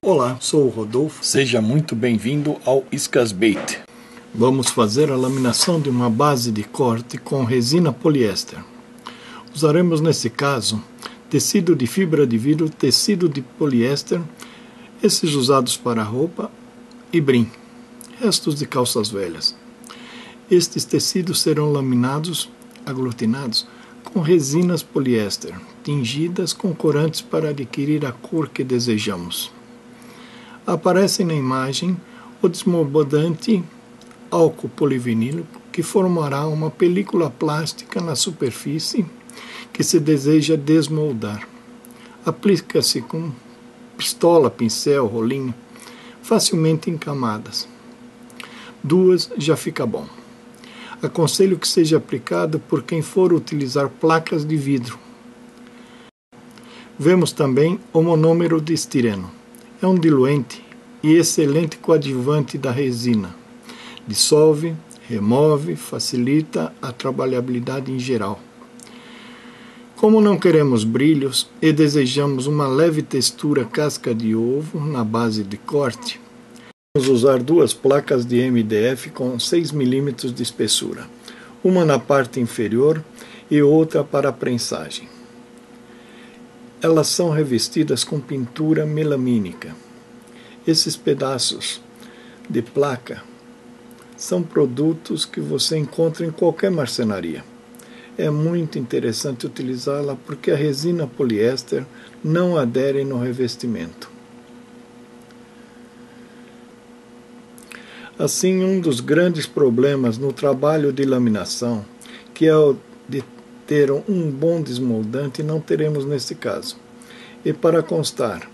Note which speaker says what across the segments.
Speaker 1: Olá, sou o Rodolfo.
Speaker 2: Seja muito bem-vindo ao Iscasbait.
Speaker 1: Vamos fazer a laminação de uma base de corte com resina poliéster. Usaremos nesse caso tecido de fibra de vidro, tecido de poliéster, esses usados para roupa e brim, restos de calças velhas. Estes tecidos serão laminados, aglutinados, com resinas poliéster, tingidas com corantes para adquirir a cor que desejamos. Aparece na imagem o desmoldante álcool polivinílico que formará uma película plástica na superfície que se deseja desmoldar. Aplica-se com pistola, pincel, rolinho, facilmente em camadas. 2 já fica bom. Aconselho que seja aplicado por quem for utilizar placas de vidro. Vemos também o monômero de estireno. É um diluente e excelente coadjuvante da resina. Dissolve, remove, facilita a trabalhabilidade em geral. Como não queremos brilhos e desejamos uma leve textura casca de ovo na base de corte, vamos usar 2 placas de MDF com 6 mm de espessura, uma na parte inferior e outra para a prensagem. Elas são revestidas com pintura melamínica. Esses pedaços de placa são produtos que você encontra em qualquer marcenaria. É muito interessante utilizá-la porque a resina poliéster não adere no revestimento. Assim, um dos grandes problemas no trabalho de laminação, que é o de ter um bom desmoldante, não teremos nesse caso. E para constar,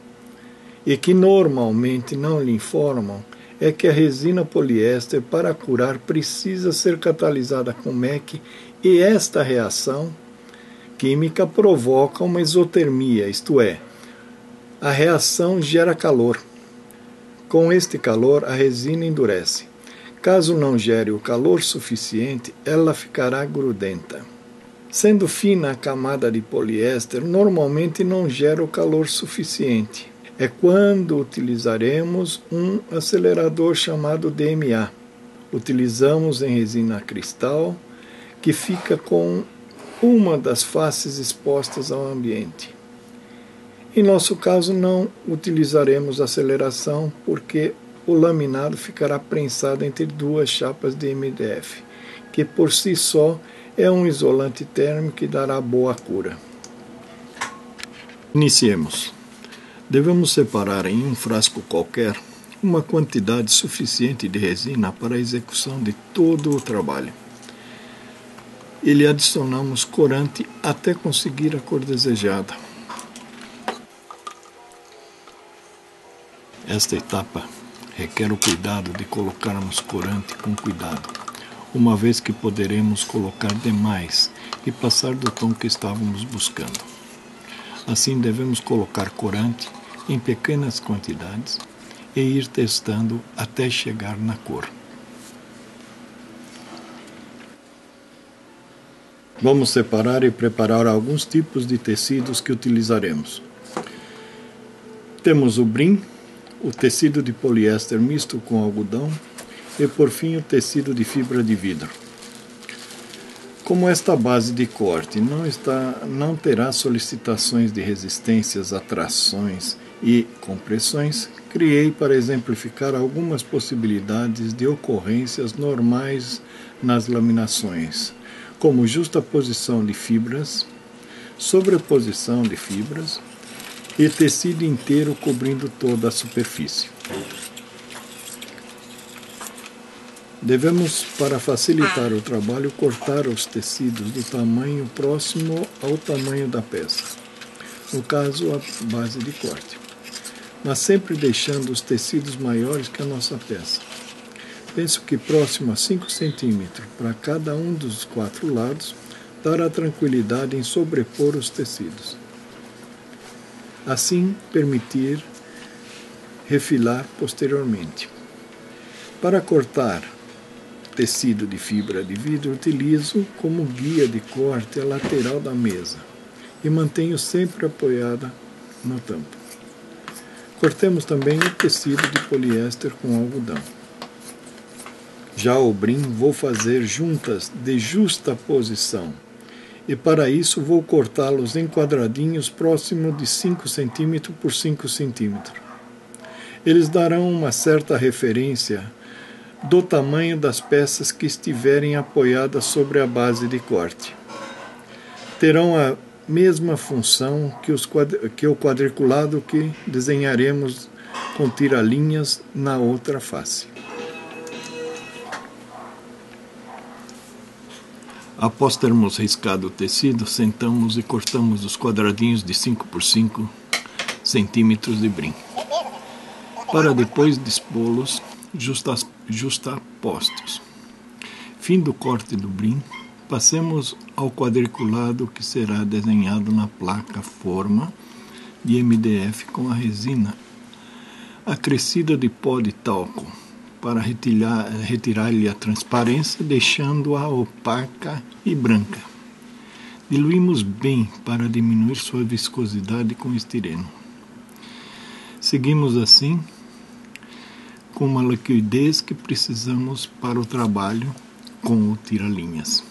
Speaker 1: e que normalmente não lhe informam, é que a resina poliéster para curar precisa ser catalisada com MEC e esta reação química provoca uma exotermia, isto é, a reação gera calor. Com este calor, a resina endurece. Caso não gere o calor suficiente, ela ficará grudenta. Sendo fina a camada de poliéster, normalmente não gera o calor suficiente. É quando utilizaremos um acelerador chamado DMA. Utilizamos em resina cristal, que fica com uma das faces expostas ao ambiente. Em nosso caso, não utilizaremos aceleração, porque o laminado ficará prensado entre 2 chapas de MDF, que por si só é um isolante térmico e dará boa cura. Iniciemos. Devemos separar em um frasco qualquer uma quantidade suficiente de resina para a execução de todo o trabalho. E lhe adicionamos corante até conseguir a cor desejada. Esta etapa requer o cuidado de colocarmos corante com cuidado, uma vez que poderemos colocar demais e passar do tom que estávamos buscando. Assim, devemos colocar corante em pequenas quantidades e ir testando até chegar na cor. Vamos separar e preparar alguns tipos de tecidos que utilizaremos. Temos o brim, o tecido de poliéster misto com algodão e, por fim, o tecido de fibra de vidro. Como esta base de corte não terá solicitações de resistências, atrações e compressões, criei para exemplificar algumas possibilidades de ocorrências normais nas laminações, como justaposição de fibras, sobreposição de fibras e tecido inteiro cobrindo toda a superfície. Devemos, para facilitar o trabalho, cortar os tecidos do tamanho próximo ao tamanho da peça, no caso, a base de corte, mas sempre deixando os tecidos maiores que a nossa peça. Penso que próximo a 5 cm para cada um dos 4 lados dará tranquilidade em sobrepor os tecidos. Assim, permitir refilar posteriormente. Para cortar tecido de fibra de vidro utilizo como guia de corte a lateral da mesa e mantenho sempre apoiada no tampo. Cortemos também o tecido de poliéster com algodão. Já o brim vou fazer juntas de justa posição e para isso vou cortá-los em quadradinhos próximo de 5 cm por 5 cm. Eles darão uma certa referência do tamanho das peças que estiverem apoiadas sobre a base de corte. Terão a mesma função que o quadriculado que desenharemos com tira-linhas na outra face. Após termos riscado o tecido, sentamos e cortamos os quadradinhos de 5 por 5 centímetros de brim, para depois dispô-los justapostos. Fim do corte do brim, passemos ao quadriculado que será desenhado na placa forma de MDF com a resina acrescida de pó de talco, para retirar-lhe a transparência, deixando-a opaca e branca. Diluímos bem para diminuir sua viscosidade com estireno. Seguimos assim com uma liquidez que precisamos para o trabalho com o tira-linhas.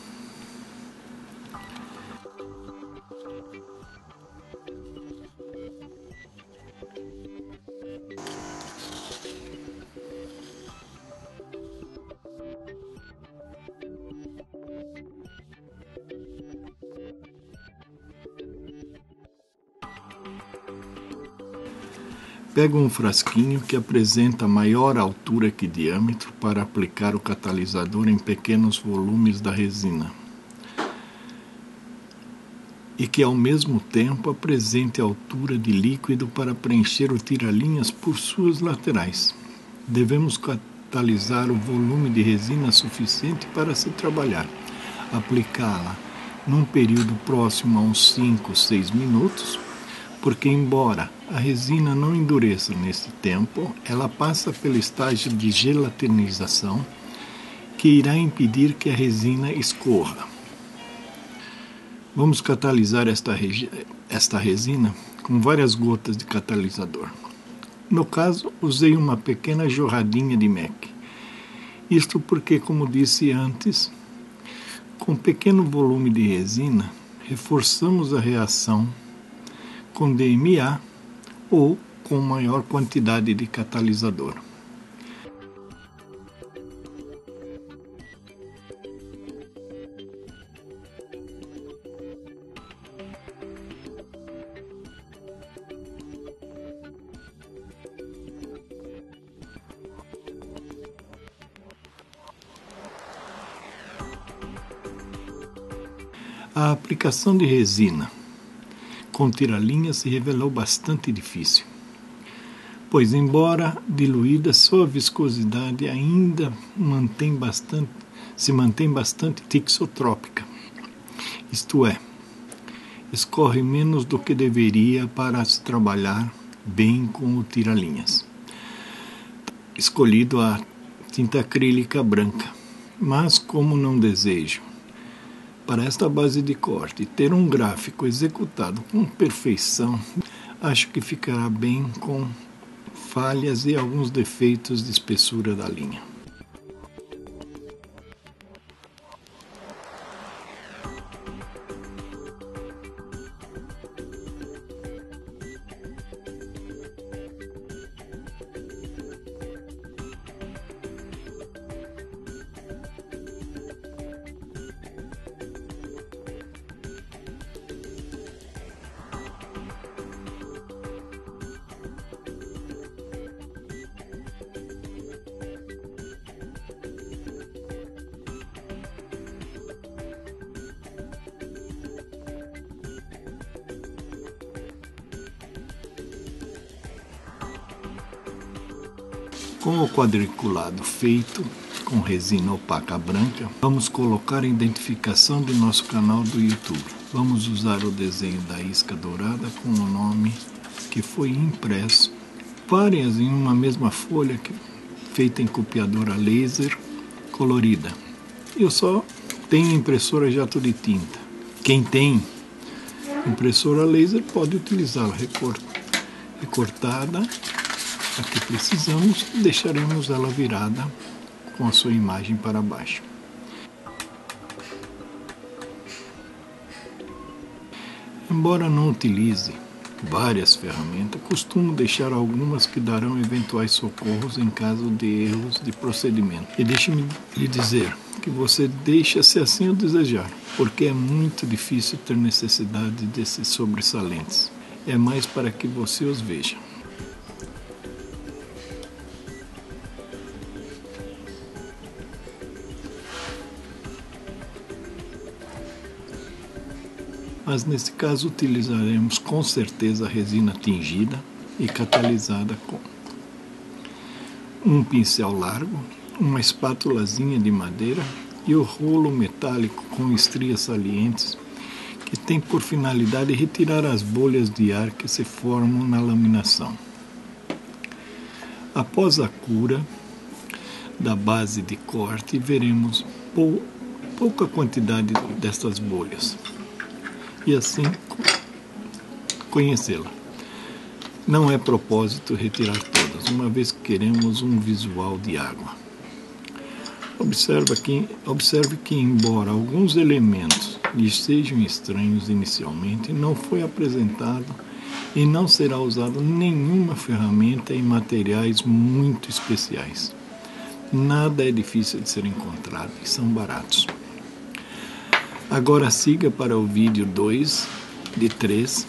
Speaker 1: Pego um frasquinho que apresenta maior altura que diâmetro para aplicar o catalisador em pequenos volumes da resina e que ao mesmo tempo apresente altura de líquido para preencher o tira-linhas por suas laterais. Devemos catalisar o volume de resina suficiente para se trabalhar, aplicá-la num período próximo a uns 5, 6 minutos, porque embora a resina não endureça nesse tempo, ela passa pelo estágio de gelatinização que irá impedir que a resina escorra. Vamos catalisar esta resina com várias gotas de catalisador. No caso, usei uma pequena jorradinha de MEC. Isto porque, como disse antes, com pequeno volume de resina, reforçamos a reação com DMA ou com maior quantidade de catalisador. A aplicação de resina com tira-linhas se revelou bastante difícil, pois, embora diluída, sua viscosidade ainda se mantém bastante tixotrópica, isto é, escorre menos do que deveria para se trabalhar bem com o tira-linhas. Escolhido a tinta acrílica branca, mas como não desejo para esta base de corte ter um gráfico executado com perfeição, acho que ficará bem com falhas e alguns defeitos de espessura da linha. Com o quadriculado feito com resina opaca branca, vamos colocar a identificação do nosso canal do YouTube. Vamos usar o desenho da isca dourada com o nome que foi impresso, várias em uma mesma folha feita em copiadora laser colorida. Eu só tenho impressora jato de tinta. Quem tem impressora laser pode utilizá-la recortada. A que precisamos, deixaremos ela virada com a sua imagem para baixo. Embora não utilize várias ferramentas, costumo deixar algumas que darão eventuais socorros em caso de erros de procedimento. E deixe-me lhe dizer que você deixa se assim o desejar, porque é muito difícil ter necessidade desses sobressalentes. É mais para que você os veja. Mas nesse caso utilizaremos com certeza a resina tingida e catalisada com um pincel largo, uma espátulazinha de madeira e o rolo metálico com estrias salientes que tem por finalidade retirar as bolhas de ar que se formam na laminação. Após a cura da base de corte, veremos pouca quantidade destas bolhas. E assim conhecê-la. Não é propósito retirar todas, uma vez que queremos um visual de água. Observe que, embora alguns elementos lhe sejam estranhos inicialmente, não foi apresentado e não será usado nenhuma ferramenta em materiais muito especiais. Nada é difícil de ser encontrado e são baratos. Agora siga para o vídeo 2 de 3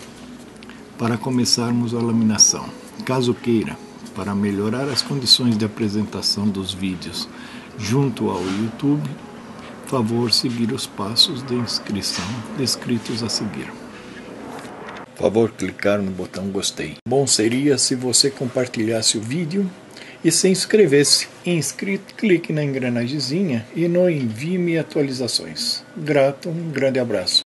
Speaker 1: para começarmos a laminação. Caso queira, para melhorar as condições de apresentação dos vídeos junto ao YouTube, favor seguir os passos de inscrição descritos a seguir.
Speaker 2: Favor clicar no botão gostei. Bom seria se você compartilhasse o vídeo e se inscrevesse. Inscrito, clique na engrenagemzinha e no envie-me atualizações. Grato, um grande abraço.